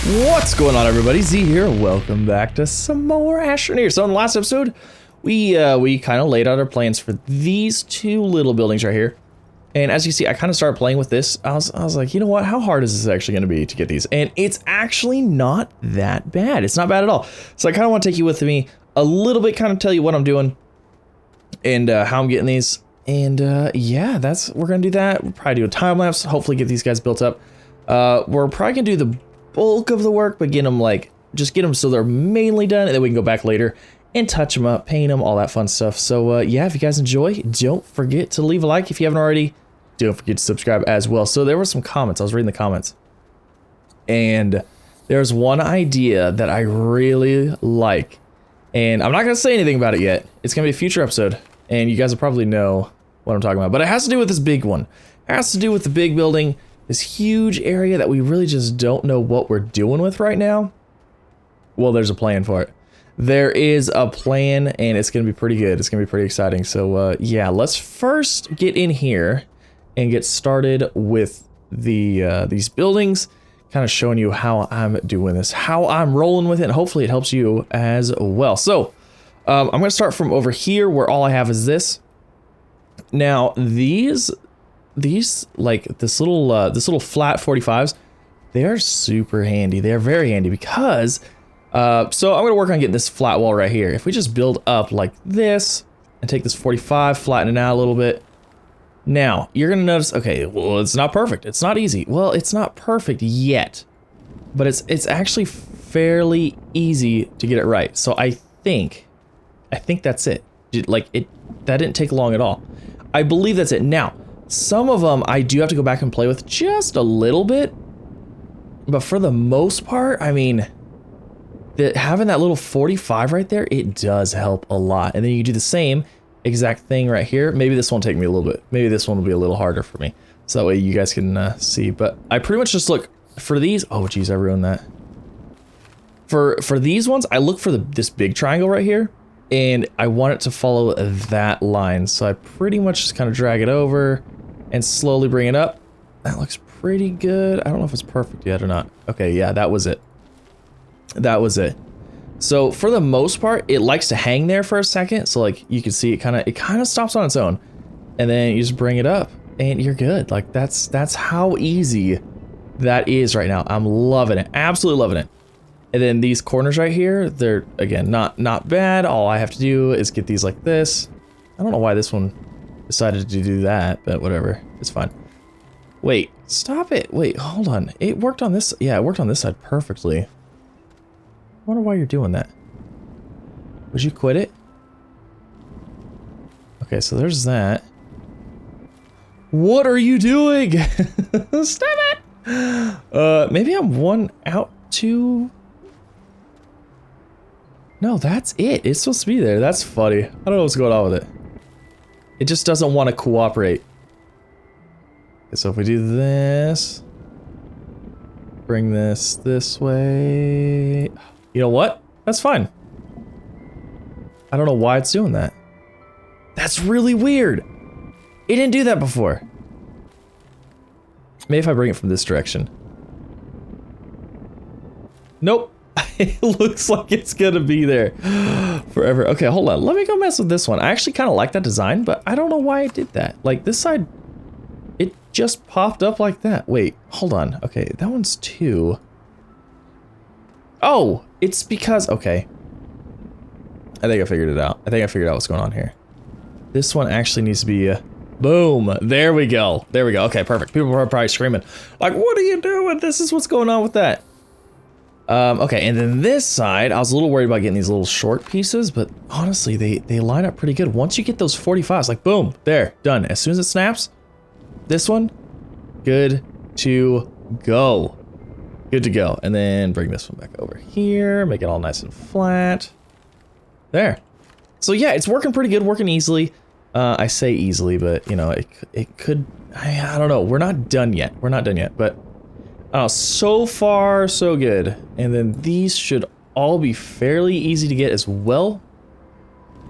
What's going on, everybody? Z here. Welcome back to some more Astroneer. So in the last episode, we kind of laid out our plans for these two little buildings right here. And as you see, I kind of started playing with this. I was like, you know what? How hard is this actually going to be to get these? And it's actually not that bad. It's not bad at all. So I kind of want to take you with me a little bit, kind of tell you what I'm doing and how I'm getting these. And yeah, we're going to do that. We'll probably do a time lapse. Hopefully get these guys built up. We're probably going to do the bulk of the work, but just get them so they're mainly done, and then we can go back later and touch them up, paint them, all that fun stuff. So yeah, if you guys enjoy, don't forget to leave a like if you haven't already. Don't forget to subscribe as well. So there were some comments. I was reading the comments, and there's one idea that I really like, and I'm not gonna say anything about it yet. It's gonna be a future episode, and you guys will probably know what I'm talking about, but it has to do with this big one. It has to do with the big building, this huge area that we really just don't know what we're doing with right now. Well, there's a plan for it. There is a plan, and it's going to be pretty good. It's going to be pretty exciting. So yeah, let's first get in here and get started with these buildings, kind of showing you how I'm doing this, how I'm rolling with it, and hopefully it helps you as well. So I'm going to start from over here where all I have is this. Now, these like this little flat 45s, they're super handy. They're very handy because so I'm gonna work on getting this flat wall right here. If we just build up like this and take this 45, flatten it out a little bit. Now you're gonna notice, okay, well, it's not perfect. It's not easy. Well, it's not perfect yet, but it's actually fairly easy to get it right. So I think that's it. That didn't take long at all. I believe that's it. Now, some of them I do have to go back and play with just a little bit, but for the most part, I mean, having that little 45 right there, it does help a lot. And then you do the same exact thing right here. Maybe this one will take me a little bit. Maybe this one will be a little harder for me, so that way you guys can see. But I pretty much just look for these. Oh geez, I ruined that. For these ones, I look for this big triangle right here, and I want it to follow that line. So I pretty much just kind of drag it over and slowly bring it up. That looks pretty good. I don't know if it's perfect yet or not. Okay, yeah, that was it. That was it. So for the most part, it likes to hang there for a second. So like you can see it kind of stops on its own, and then you just bring it up and you're good. Like that's how easy that is right now. I'm loving it. Absolutely loving it. And then these corners right here, they're again not bad. All I have to do is get these like this. I don't know why this one decided to do that, but whatever, it's fine. Wait, stop it. Wait, hold on. It worked on this. Yeah, it worked on this side perfectly. I wonder why you're doing that. Would you quit it? Okay, so there's that. What are you doing? Stop it. Maybe I'm one out too. No, that's it. It's supposed to be there. That's funny. I don't know what's going on with it. It just doesn't want to cooperate. Okay, so if we do this, bring this way. You know what? That's fine. I don't know why it's doing that. That's really weird. It didn't do that before. Maybe if I bring it from this direction. Nope. It looks like it's gonna be there forever. Okay, hold on. Let me go mess with this one. I actually kind of like that design, but I don't know why it did that. Like this side, it just popped up like that. Wait, hold on. Okay, that one's 2. Oh, it's because, okay. I think I figured it out. I think I figured out what's going on here. This one actually needs to be, boom. There we go. There we go. Okay, perfect. People are probably screaming, like, what are you doing? This is what's going on with that. Okay, and then this side, I was a little worried about getting these little short pieces, but honestly, they line up pretty good. Once you get those 45s, like boom, there, done. As soon as it snaps, this one, good to go. Good to go. And then bring this one back over here, make it all nice and flat. There. So yeah, it's working pretty good, working easily. I say easily, but you know, it could, I don't know. We're not done yet. We're not done yet, but so far, so good. And then these should all be fairly easy to get as well.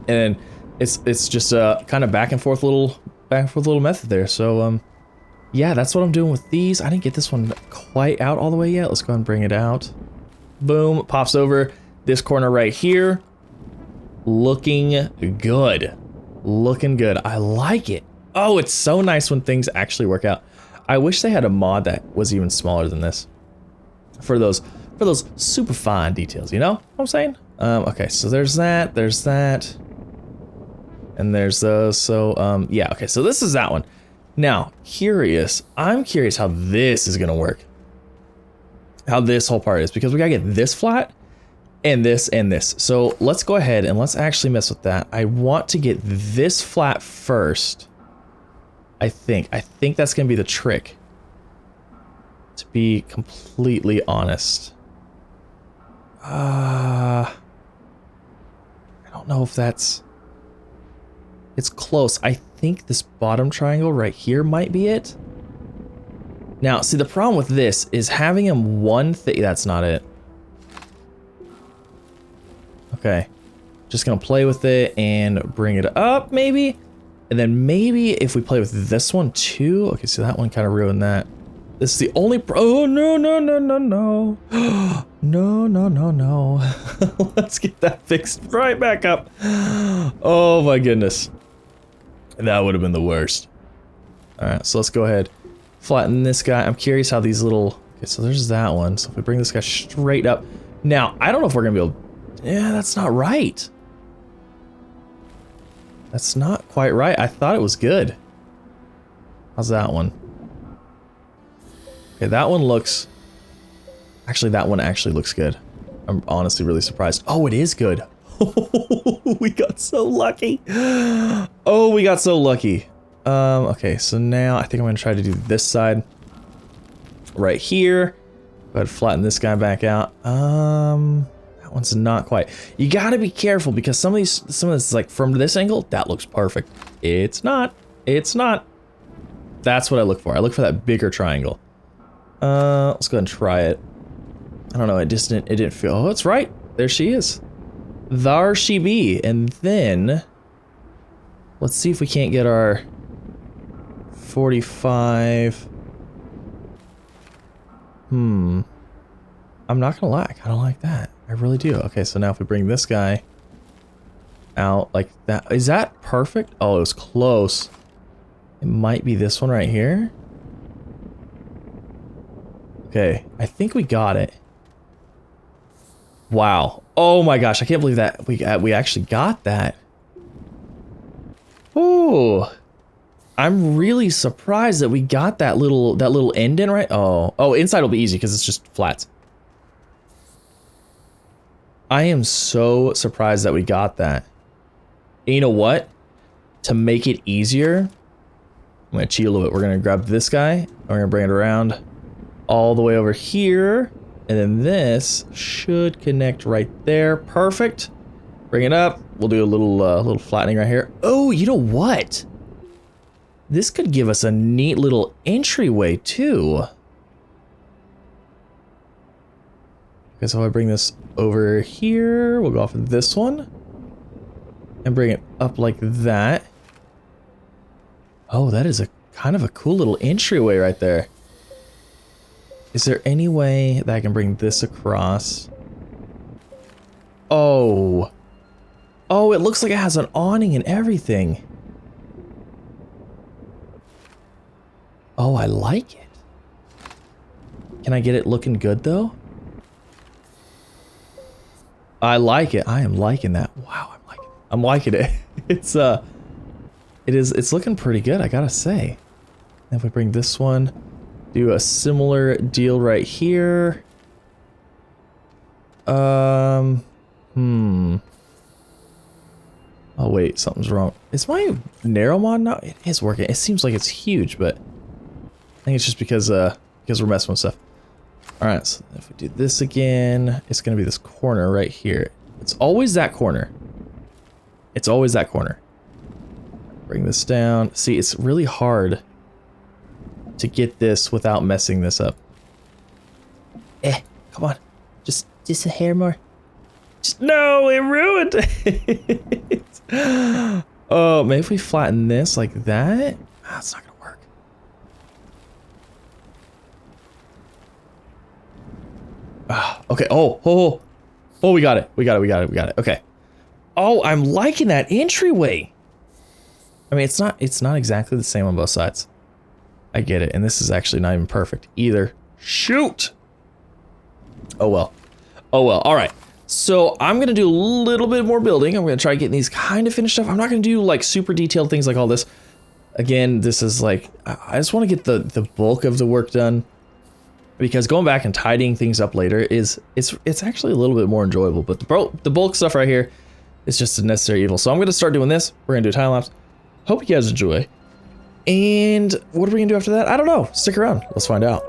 And it's just a kind of back and forth little method there. So yeah, that's what I'm doing with these. I didn't get this one quite out all the way yet. Let's go ahead and bring it out. Boom, pops over this corner right here. Looking good. Looking good. I like it. Oh, it's so nice when things actually work out. I wish they had a mod that was even smaller than this. For those super fine details, you know what I'm saying? Okay, so there's that, and there's those. So, yeah, okay, so this is that one. Now, I'm curious how this is gonna work. How this whole part is, because we gotta get this flat, and this, and this. So let's go ahead and let's actually mess with that. I want to get this flat first. I think that's gonna be the trick. To be completely honest. I don't know if that's... It's close. I think this bottom triangle right here might be it. Now, see, the problem with this is having him one thing... That's not it. Okay. Just gonna play with it and bring it up, maybe? And then maybe if we play with this one too... Okay, so that one kind of ruined that. This is the only oh, no, no, no, no, no. No, no, no, no. Let's get that fixed right back up. Oh my goodness. That would have been the worst. All right, so let's go ahead. Flatten this guy. I'm curious how these little... Okay, so there's that one. So if we bring this guy straight up. Now, I don't know if we're gonna be able... Yeah, that's not right. That's not quite right. I thought it was good. How's that one? Okay, that one looks... Actually, that one actually looks good. I'm honestly really surprised. Oh, it is good. We got so lucky. Oh, we got so lucky. Okay, so now I think I'm gonna try to do this side. Right here. Go ahead, flatten this guy back out. That one's not quite. You gotta be careful because some of this is like from this angle, that looks perfect. It's not. It's not. That's what I look for. I look for that bigger triangle. Let's go ahead and try it. I don't know, it didn't feel, oh, it's right. There she is. There she be. And then, let's see if we can't get our 45. I'm not gonna lie, I don't like that. I really do. Okay, so now if we bring this guy out like that, is that perfect? Oh, it was close. It might be this one right here. Okay, I think we got it. Wow. Oh my gosh, I can't believe that we actually got that. Ooh. I'm really surprised that we got that little indent right. Oh, inside will be easy because it's just flats. I am so surprised that we got that. And you know what? To make it easier, I'm gonna cheat a little bit. We're gonna grab this guy, and we're gonna bring it around all the way over here, and then this should connect right there. Perfect. Bring it up. We'll do a little flattening right here. Oh, you know what? This could give us a neat little entryway too. Okay, so if I bring this over here, we'll go off of this one and bring it up like that. Oh, that is a kind of a cool little entryway right there. Is there any way that I can bring this across? Oh. Oh, it looks like it has an awning and everything. Oh, I like it. Can I get it looking good though? I like it. I am liking that. Wow, I'm liking it. It's looking pretty good, I gotta say. If we bring this one, do a similar deal right here. Oh wait, something's wrong. Is my narrow mod now? It is working. It seems like it's huge, but I think it's just because we're messing with stuff. All right, so if we do this again, it's gonna be this corner right here. It's always that corner. It's always that corner. Bring this down. See, it's really hard to get this without messing this up. Come on. Just a hair more. No, it ruined it. Oh, maybe if we flatten this like that. That's not gonna work. Okay. Oh, we got it. We got it. Okay. Oh, I'm liking that entryway. I mean, it's not exactly the same on both sides. I get it. And this is actually not even perfect either. Shoot. Oh, well. All right. So I'm going to do a little bit more building. I'm going to try getting these kind of finished up. I'm not going to do like super detailed things like all this. Again, this is like, I just want to get the bulk of the work done, because going back and tidying things up later it's actually a little bit more enjoyable. But the bulk stuff right here is just a necessary evil. So I'm going to start doing this. We're going to do a time lapse. Hope you guys enjoy. And what are we going to do after that? I don't know. Stick around. Let's find out.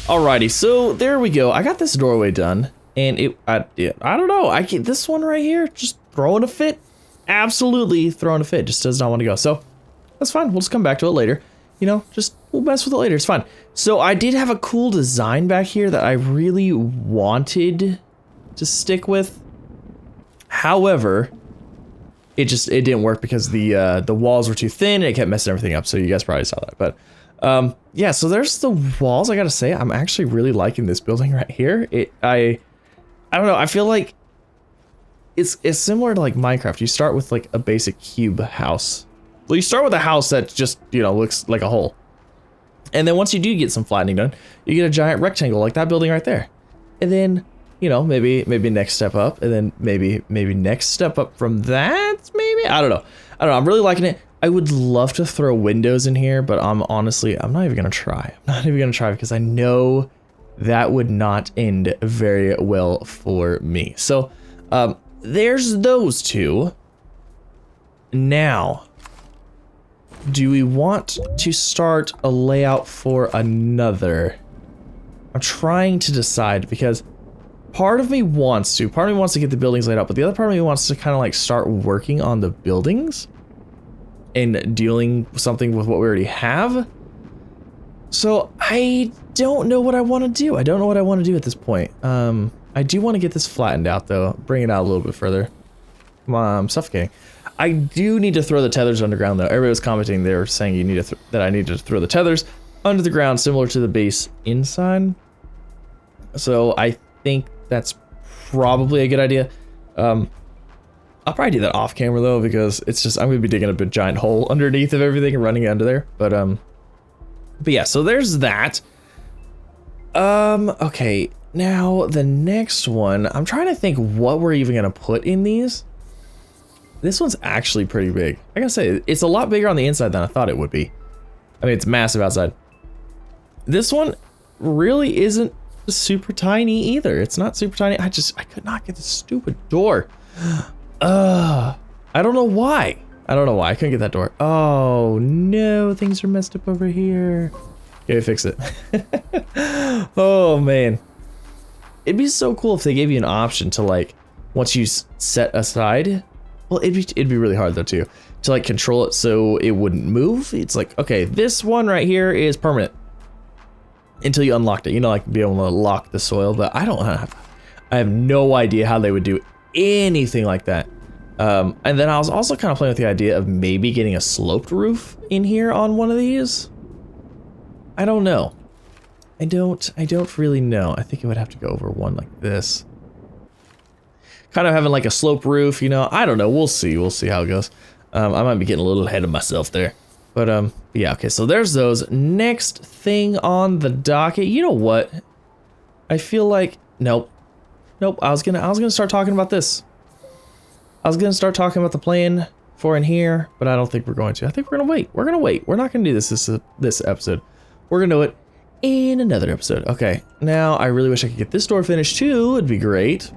Alrighty, so there we go. I got this doorway done, and I don't know. This one right here, just throwing a fit. Absolutely throwing a fit. Just does not want to go. So that's fine. We'll just come back to it later. You know, we'll mess with it later. It's fine. So I did have a cool design back here that I really wanted to stick with. However, it didn't work because the walls were too thin and it kept messing everything up. So you guys probably saw that. But Yeah, so there's the walls. I gotta say, I'm actually really liking this building right here. I don't know, I feel like it's similar to like Minecraft. You start with like a basic cube house. Well, you start with a house that just, you know, looks like a hole. And then once you do get some flattening done, you get a giant rectangle like that building right there. And then, you know, maybe next step up, and then maybe next step up from that, maybe? I don't know. I'm really liking it. I would love to throw windows in here, but I'm not even gonna try. I'm not even gonna try because I know that would not end very well for me. So, there's those two. Now, do we want to start a layout for another? I'm trying to decide because part of me wants to get the buildings laid out, but the other part of me wants to kind of like start working on the buildings and dealing something with what we already have. So I don't know what I want to do. I don't know what I want to do at this point. I do want to get this flattened out though. Bring it out a little bit further. Come on, I'm suffocating. I do need to throw the tethers underground though. Everybody was commenting, they were saying you need to that I need to throw the tethers under the ground, similar to the base inside. So I think that's probably a good idea. I'll probably do that off camera though, because it's just, I'm gonna be digging a big giant hole underneath of everything and running under there. But yeah, so there's that. Okay, now the next one, I'm trying to think what we're even gonna put in these. This one's actually pretty big. I gotta say, it's a lot bigger on the inside than I thought it would be. I mean, it's massive outside. This one really isn't super tiny either. It's not super tiny. I could not get the stupid door. I don't know why. I couldn't get that door. Oh no, things are messed up over here. Okay, fix it. Oh man. It'd be so cool if they gave you an option to like, once you set aside, well, it'd be really hard though too, to like control it so it wouldn't move. It's like, okay, this one right here is permanent until you unlocked it, you know, like be able to lock the soil, but I have no idea how they would do anything like that. And then I was also kind of playing with the idea of maybe getting a sloped roof in here on one of these. I don't know. I don't really know. I think it would have to go over one like this. Kind of having like a sloped roof, you know, I don't know. We'll see how it goes. I might be getting a little ahead of myself there. But yeah, okay, so there's those. Next thing on the docket, you know what? I feel like, nope. I was gonna start talking about this. I was gonna start talking about the plan for in here, but I don't think we're going to. I think we're gonna wait. We're not gonna do this episode. We're gonna do it in another episode. Okay, now I really wish I could get this door finished too. It'd be great.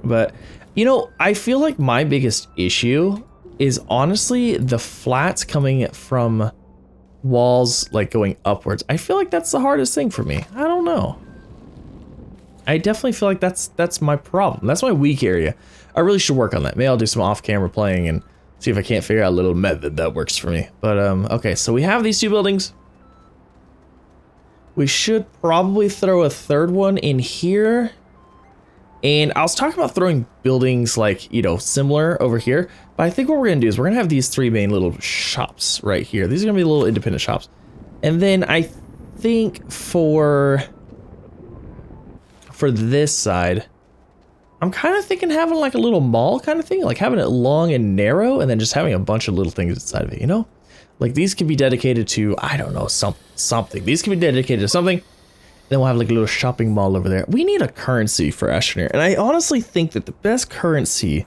But, you know, I feel like my biggest issue is honestly the flats coming from walls, like going upwards. I feel like that's the hardest thing for me. I don't know. I definitely feel like that's my problem. That's my weak area. I really should work on that. Maybe I'll do some off-camera playing and see if I can't figure out a little method that works for me. But, okay, so we have these two buildings. We should probably throw a third one in here. And I was talking about throwing buildings like, you know, similar over here, but I think what we're gonna do is we're gonna have these three main little shops right here. These are gonna be little independent shops. And then I think for this side, I'm kind of thinking having like a little mall kind of thing, like having it long and narrow and then just having a bunch of little things inside of it, you know? Like these can be dedicated to, I don't know, something. These can be dedicated to something. Then we'll have like a little shopping mall over there. We need a currency for Astroneer. And I honestly think that the best currency,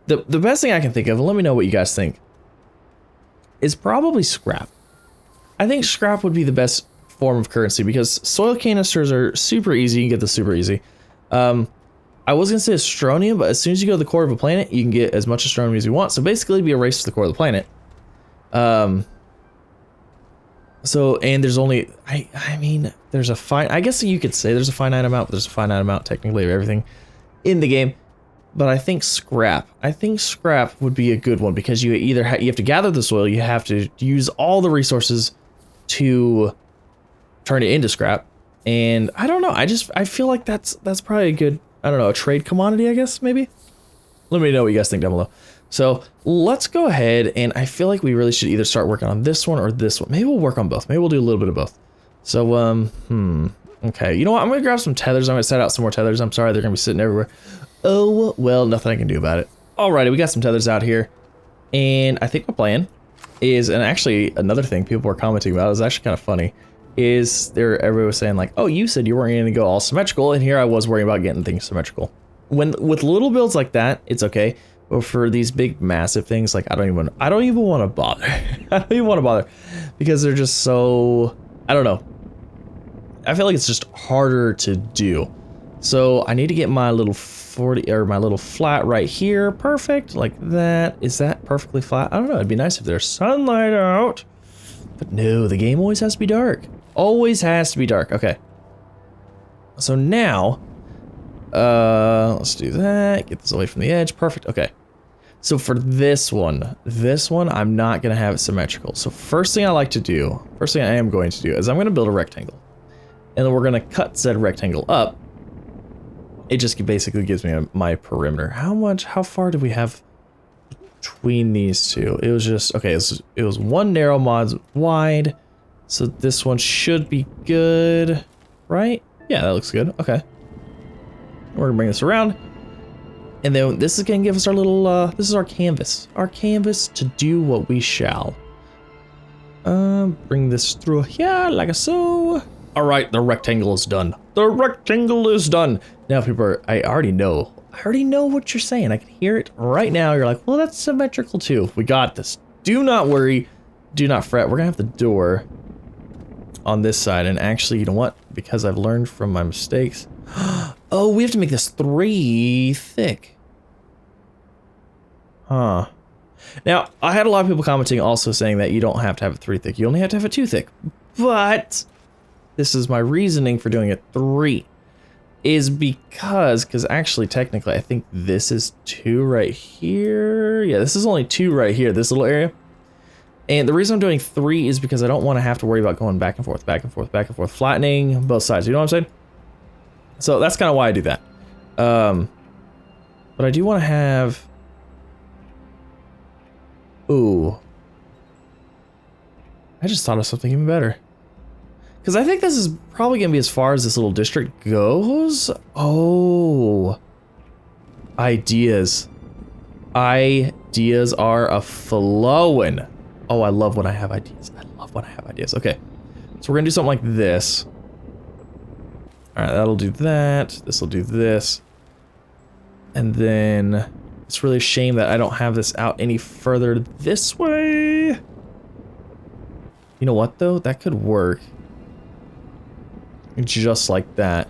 the best thing I can think of, and let me know what you guys think, is probably scrap. I think scrap would be the best form of currency because soil canisters are super easy. You can get this super easy. I was gonna say Astroneer, but as soon as you go to the core of a planet, you can get as much Astroneer as you want. So basically it'd be a race to the core of the planet. So, and there's only, I mean, there's a I guess you could say there's a finite amount, but there's a finite amount technically of everything in the game. But I think scrap would be a good one because you either you have to gather the soil, you have to use all the resources to turn it into scrap. And I don't know, I feel like that's probably a good, I don't know, a trade commodity, I guess, maybe? Let me know what you guys think down below. So let's go ahead, and I feel like we really should either start working on this one or this one. Maybe we'll work on both. Maybe we'll do a little bit of both. So, okay. You know what? I'm gonna grab some tethers. I'm gonna set out some more tethers. I'm sorry, they're gonna be sitting everywhere. Oh, well, nothing I can do about it. Alrighty, we got some tethers out here. And I think my plan is, and actually another thing people were commenting about, is actually kind of funny, is everybody was saying like, oh, you said you weren't gonna go all symmetrical, and here I was worrying about getting things symmetrical. With little builds like that, it's okay. But for these big massive things, like I don't even want to bother. I don't even want to bother because they're just so, I don't know. I feel like it's just harder to do. So I need to get my little 40 or my little flat right here. Perfect, like that. Is that perfectly flat? I don't know. It'd be nice if there's sunlight out. But no, the game always has to be dark. Always has to be dark. Okay. So now, let's do that. Get this away from the edge. Perfect. Okay. So for this one, I'm not going to have it symmetrical. So first thing I am going to do is I'm going to build a rectangle. And then we're going to cut said rectangle up. It just basically gives me my perimeter. How far do we have between these two? It was just, okay, it was one narrow mod wide. So this one should be good, right? Yeah, that looks good. Okay. We're going to bring this around. And then this is going to give us our little, this is our canvas. Our canvas to do what we shall. Bring this through here, like so. All right, the rectangle is done. The rectangle is done. Now people I already know what you're saying. I can hear it right now. You're like, well, that's symmetrical too. We got this. Do not worry. Do not fret. We're going to have the door on this side. And actually, you know what? Because I've learned from my mistakes. Oh, we have to make this 3 thick. Huh. Now, I had a lot of people commenting also saying that you don't have to have it 3 thick. You only have to have it 2 thick. But this is my reasoning for doing it 3. Is because actually, technically, I think this is 2 right here. Yeah, this is only 2 right here, this little area. And the reason I'm doing 3 is because I don't want to have to worry about going back and forth, back and forth, back and forth, flattening both sides. You know what I'm saying? So that's kind of why I do that. But I do want to have... Ooh. I just thought of something even better. Because I think this is probably going to be as far as this little district goes. Oh. Ideas. Ideas are a-flowing. Oh, I love when I have ideas. I love when I have ideas. Okay. So we're going to do something like this. All right, that'll do that. This will do this. And then it's really a shame that I don't have this out any further this way. You know what, though? That could work. Just like that.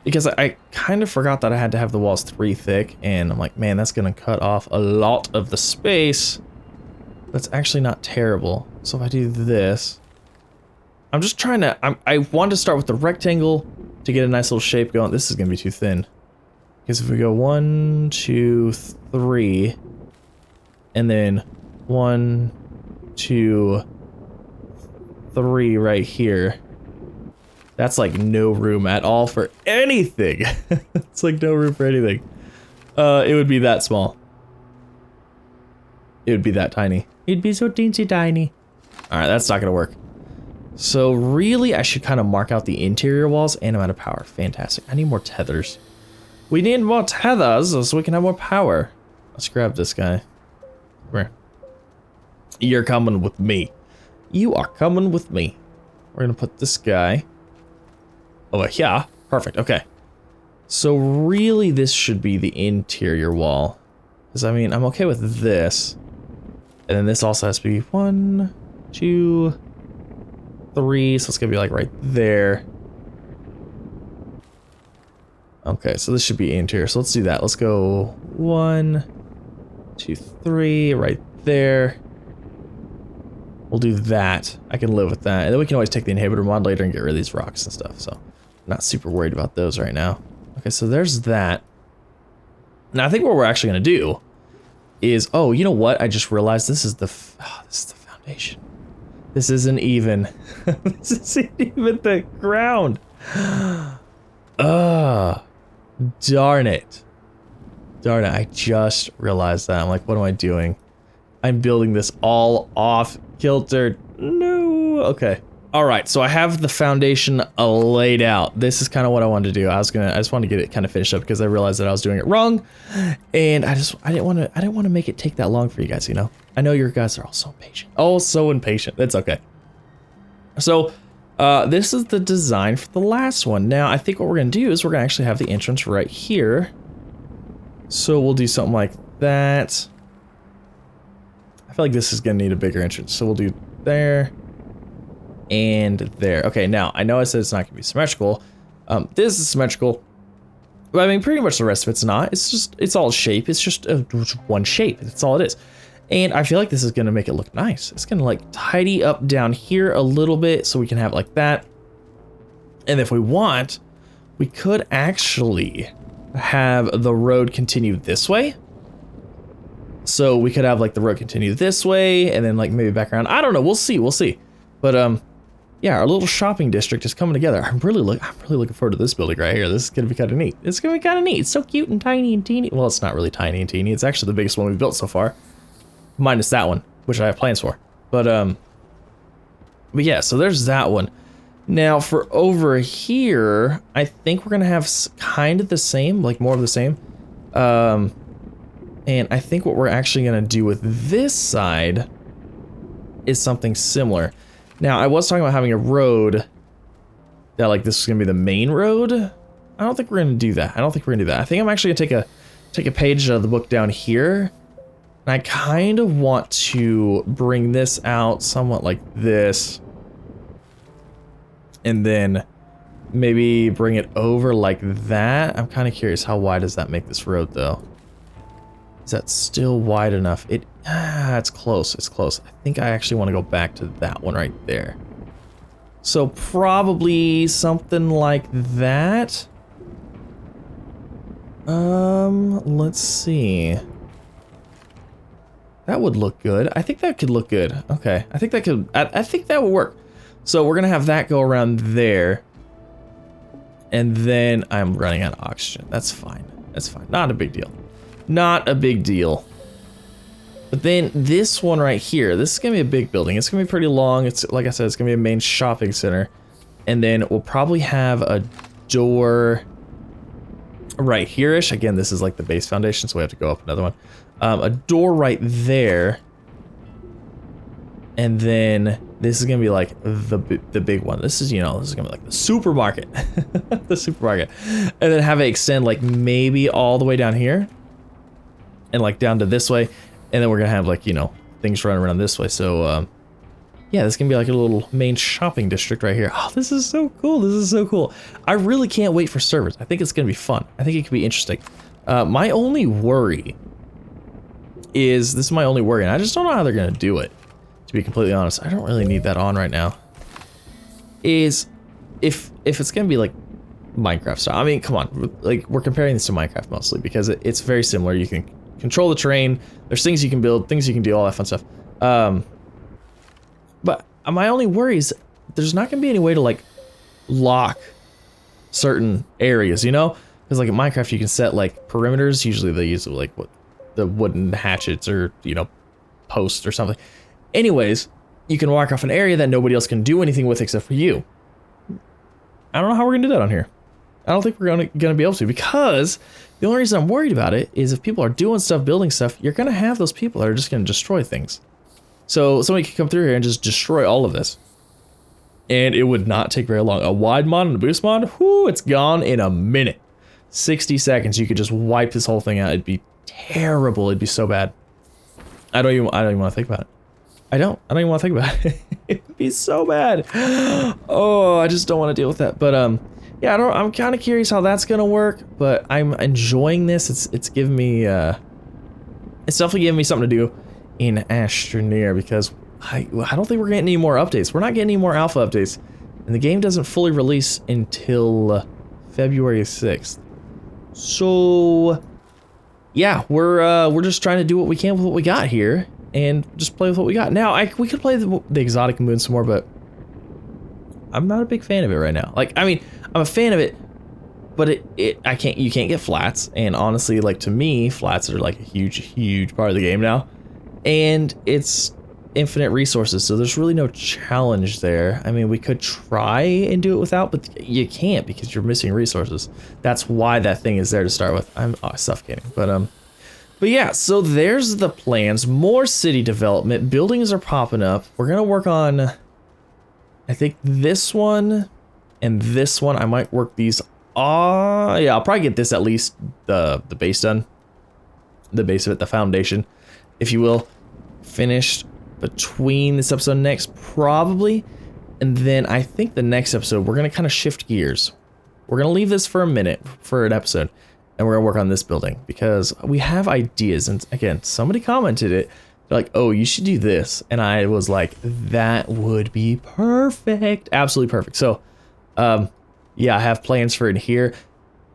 Because I kind of forgot that I had to have the walls 3 thick. And I'm like, man, that's going to cut off a lot of the space. That's actually not terrible. So if I do this... I'm just trying to... I want to start with the rectangle to get a nice little shape going. This is going to be too thin. Because if we go 1, 2, 3, and then 1, 2, 3 right here, that's like no room at all for anything. It's like no room for anything. It would be that small. It would be that tiny. It'd be so teensy tiny. All right, that's not gonna work. So really, I should kind of mark out the interior walls, and I'm out of power. Fantastic. I need more tethers. We need more tethers so we can have more power. Let's grab this guy. Where? You're coming with me. You are coming with me. We're gonna put this guy over here. Perfect. Okay. So really, this should be the interior wall. Because I mean, I'm okay with this. And then this also has to be 1, 2, 3. So it's gonna be like right there. Okay, so this should be interior. So let's do that. Let's go 1, 2, 3, right there. We'll do that. I can live with that. And then we can always take the inhibitor mod later and get rid of these rocks and stuff. So I'm not super worried about those right now. Okay, so there's that. Now I think what we're actually gonna do is, oh, you know what? I just realized this is the foundation. This isn't even, this isn't even the ground. Darn it. Darn it, I just realized that. I'm like, what am I doing? I'm building this all off kilter. No. Okay. All right, so I have the foundation laid out. This is kind of what I wanted to do. I just wanted to get it kind of finished up because I realized that I was doing it wrong, and I didn't want to make it take that long for you guys. You know, I know you guys are all so impatient. Oh, so impatient. That's okay. So, this is the design for the last one. Now, I think what we're gonna do is we're gonna actually have the entrance right here. So we'll do something like that. I feel like this is gonna need a bigger entrance, so we'll do there. And there. Okay, now I know I said it's not gonna be symmetrical. This is symmetrical, but I mean pretty much the rest of it's not. It's all shape. It's just one shape. That's all it is. And I feel like this is gonna make it look nice. It's gonna like tidy up down here a little bit so we can have it like that. And if we want, we could actually have the road continue this way. So we could have like the road continue this way and then like maybe back around. I don't know. We'll see. But yeah, our little shopping district is coming together. I'm really looking forward to this building right here. This is gonna be kind of neat. It's gonna be kind of neat. It's so cute and tiny and teeny. Well, it's not really tiny and teeny. It's actually the biggest one we've built so far, minus that one, which I have plans for. But yeah, so there's that one. Now for over here, I think we're gonna have kind of the same, like more of the same. And I think what we're actually gonna do with this side is something similar. Now, I was talking about having a road that like this is gonna be the main road. I don't think we're gonna do that. I think I'm actually gonna take a page out of the book down here. And I kind of want to bring this out somewhat like this. And then maybe bring it over like that. I'm kind of curious, how wide does that make this road though? Is that still wide enough? It's close, it's close. I think I actually want to go back to that one right there. So probably something like that. Let's see. That would look good. I think that could look good. Okay, I think that would work. So we're gonna have that go around there. And then I'm running out of oxygen. That's fine, not a big deal. Not a big deal. But then this one right here, this is gonna be a big building. It's gonna be pretty long. It's like I said, it's gonna be a main shopping center. And then we'll probably have a door right here-ish. Again, this is like the base foundation, so we have to go up another one. A door right there. And then this is gonna be like the big one. This is, you know, this is gonna be like the supermarket. The supermarket. And then have it extend like maybe all the way down here. And like down to this way, and then we're gonna have like, you know, things running around this way. So yeah, this is gonna be like a little main shopping district right here. Oh, this is so cool. I really can't wait for servers. I think it's gonna be fun. I think it could be interesting. My only worry is, this is my only worry, and I just don't know how they're gonna do it, to be completely honest. I don't really need that on right now. Is if it's gonna be like Minecraft style. I mean, come on, like we're comparing this to Minecraft mostly because it's very similar. You can control the terrain. There's things you can build, things you can do, all that fun stuff. But my only worry is there's not gonna be any way to like lock certain areas, you know? Because like in Minecraft, you can set like perimeters. Usually they use like what the wooden hatchets or, you know, posts or something. Anyways, you can walk off an area that nobody else can do anything with except for you. I don't know how we're gonna do that on here. I don't think we're gonna be able to, because the only reason I'm worried about it is if people are doing stuff, building stuff, you're gonna have those people that are just gonna destroy things. So somebody could come through here and just destroy all of this. And it would not take very long. A wide mod and a boost mod, whoo, it's gone in a minute. 60 seconds, you could just wipe this whole thing out. It'd be terrible. It'd be so bad. I don't even want to think about it. I don't even want to think about it. It'd be so bad. Oh, I just don't want to deal with that. But yeah, I'm kind of curious how that's gonna work. But I'm enjoying this. It's giving me it's definitely giving me something to do in Astroneer, because I don't think we're getting any more updates. We're not getting any more alpha updates, and the game doesn't fully release until February 6th. So yeah, we're just trying to do what we can with what we got here, and just play with what we got. Now, we could play the exotic moon some more, but I'm not a big fan of it right now. Like, I mean, I'm a fan of it but you can't get flats, and honestly, like, to me, flats are like a huge part of the game now, and it's infinite resources, so there's really no challenge there. I mean, we could try and do it without, but you can't because you're missing resources. That's why that thing is there to start with. I'm suffocating, but yeah, so there's the plans. More city development. Buildings are popping up. We're gonna work on, I think, this one and this one. I might work these. Yeah, I'll probably get this, at least the base done. The base of it, the foundation, if you will, finished between this episode and next, probably. And then I think the next episode, we're gonna kind of shift gears. We're gonna leave this for a minute for an episode, and we're gonna work on this building because we have ideas. And again, somebody commented it. They're like, oh, you should do this. And I was like, that would be perfect. Absolutely perfect. So, yeah, I have plans for it here,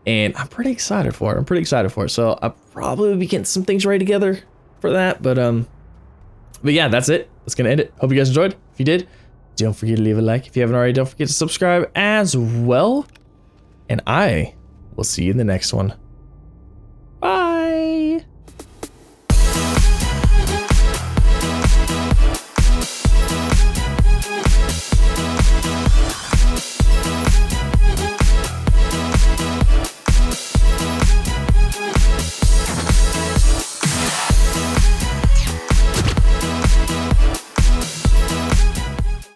and I'm pretty excited for it. So I'll probably be getting some things ready together for that. But yeah, that's it. That's gonna end it. Hope you guys enjoyed. If you did, don't forget to leave a like. If you haven't already, don't forget to subscribe as well. And I will see you in the next one. Bye.